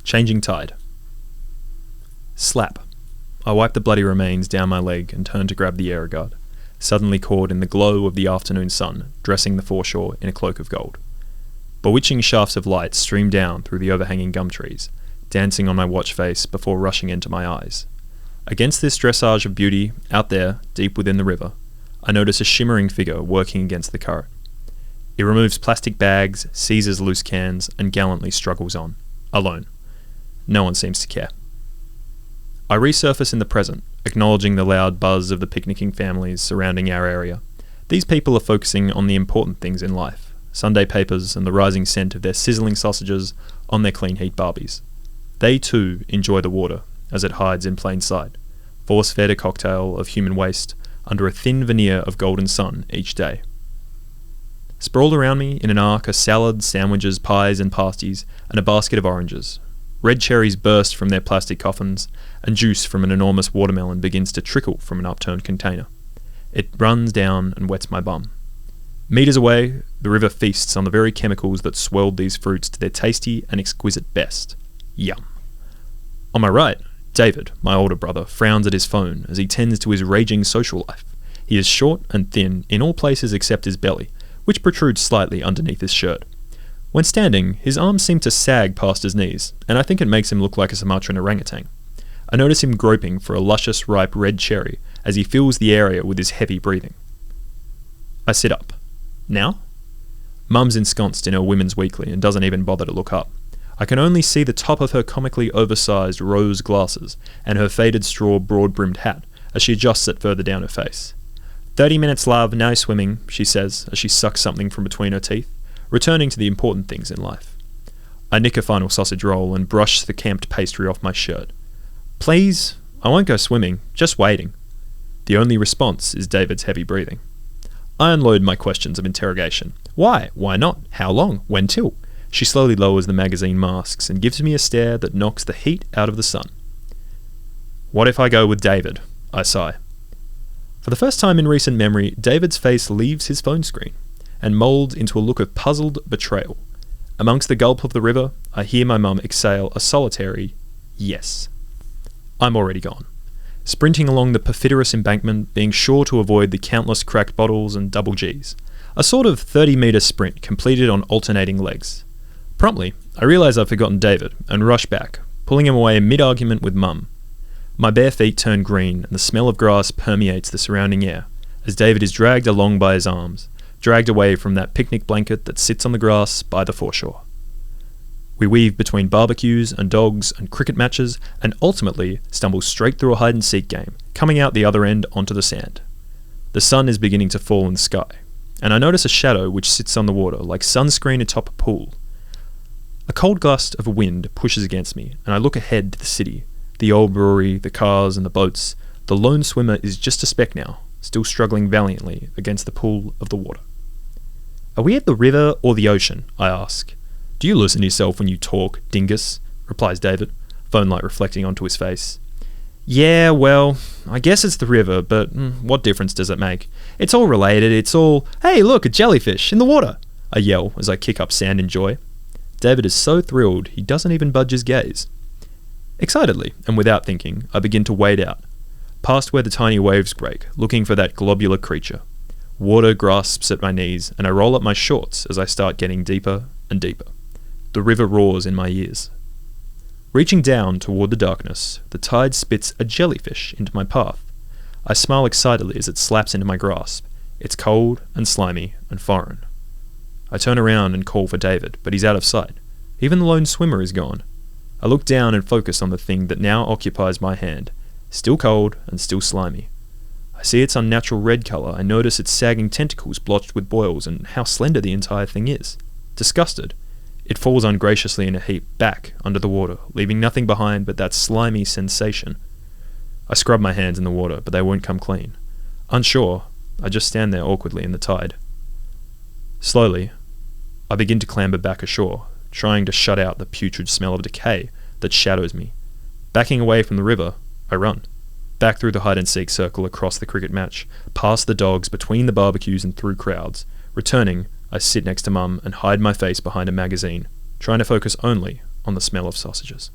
Changing tide. Slap. I wipe the bloody remains down my leg and turn to grab the air guard, suddenly caught in the glow of the afternoon sun, dressing the foreshore in a cloak of gold. Bewitching shafts of light stream down through the overhanging gum trees, dancing on my watch face before rushing into my eyes. Against this dressage of beauty, out there, deep within the river, I notice a shimmering figure working against the current. It removes plastic bags, seizes loose cans, and gallantly struggles on, alone. No one seems to care. I resurface in the present, acknowledging the loud buzz of the picnicking families surrounding our area. These people are focusing on the important things in life, Sunday papers and the rising scent of their sizzling sausages on their clean heat barbies. They too enjoy the water as it hides in plain sight, force-fed a cocktail of human waste under a thin veneer of golden sun each day. Sprawled around me in an arc are salads, sandwiches, pies and pasties, and a basket of oranges. Red cherries burst from their plastic coffins, and juice from an enormous watermelon begins to trickle from an upturned container. It runs down and wets my bum. Meters away, the river feasts on the very chemicals that swelled these fruits to their tasty and exquisite best. Yum. On my right, David, my older brother, frowns at his phone as he tends to his raging social life. He is short and thin in all places except his belly, which protrudes slightly underneath his shirt. When standing, his arms seem to sag past his knees, and I think it makes him look like a Sumatran orangutan. I notice him groping for a luscious, ripe red cherry as he fills the area with his heavy breathing. I sit up. Now? Mum's ensconced in her Women's Weekly and doesn't even bother to look up. I can only see the top of her comically oversized rose glasses and her faded straw broad-brimmed hat as she adjusts it further down her face. 30 minutes, love, no swimming, she says as she sucks something from between her teeth, returning to the important things in life. I nick a final sausage roll and brush the camped pastry off my shirt. Please, I won't go swimming, just waiting. The only response is David's heavy breathing. I unload my questions of interrogation. Why? Why not? How long? When till? She slowly lowers the magazine masks and gives me a stare that knocks the heat out of the sun. What if I go with David? I sigh. For the first time in recent memory, David's face leaves his phone screen and moulds into a look of puzzled betrayal. Amongst the gulp of the river, I hear my mum exhale a solitary yes. I'm already gone, sprinting along the perfidious embankment, being sure to avoid the countless cracked bottles and double Gs. A sort of 30-metre sprint completed on alternating legs. Promptly, I realise I've forgotten David and rush back, pulling him away mid-argument with Mum. My bare feet turn green and the smell of grass permeates the surrounding air as David is dragged along by his arms, dragged away from that picnic blanket that sits on the grass by the foreshore. We weave between barbecues and dogs and cricket matches and ultimately stumble straight through a hide-and-seek game, coming out the other end onto the sand. The sun is beginning to fall in the sky, and I notice a shadow which sits on the water like sunscreen atop a pool. A cold gust of wind pushes against me, and I look ahead to the city, the old brewery, the cars and the boats. The lone swimmer is just a speck now, still struggling valiantly against the pool of the water. Are we at the river or the ocean? I ask. Do you listen to yourself when you talk, dingus? Replies David, phone light reflecting onto his face. Yeah, well, I guess it's the river, but what difference does it make? It's all related, it's all, hey look, a jellyfish in the water! I yell as I kick up sand in joy. David is so thrilled he doesn't even budge his gaze. Excitedly, and without thinking, I begin to wade out, past where the tiny waves break, looking for that globular creature. Water grasps at my knees, and I roll up my shorts as I start getting deeper and deeper. The river roars in my ears. Reaching down toward the darkness, the tide spits a jellyfish into my path. I smile excitedly as it slaps into my grasp. It's cold and slimy and foreign. I turn around and call for David, but he's out of sight. Even the lone swimmer is gone. I look down and focus on the thing that now occupies my hand, still cold and still slimy. I see its unnatural red colour. I notice its sagging tentacles blotched with boils and how slender the entire thing is. Disgusted, it falls ungraciously in a heap back under the water, leaving nothing behind but that slimy sensation. I scrub my hands in the water, but they won't come clean. Unsure, I just stand there awkwardly in the tide. Slowly, I begin to clamber back ashore, trying to shut out the putrid smell of decay that shadows me. Backing away from the river, I run. Back through the hide-and-seek circle across the cricket match, past the dogs, between the barbecues and through crowds. Returning, I sit next to Mum and hide my face behind a magazine, trying to focus only on the smell of sausages.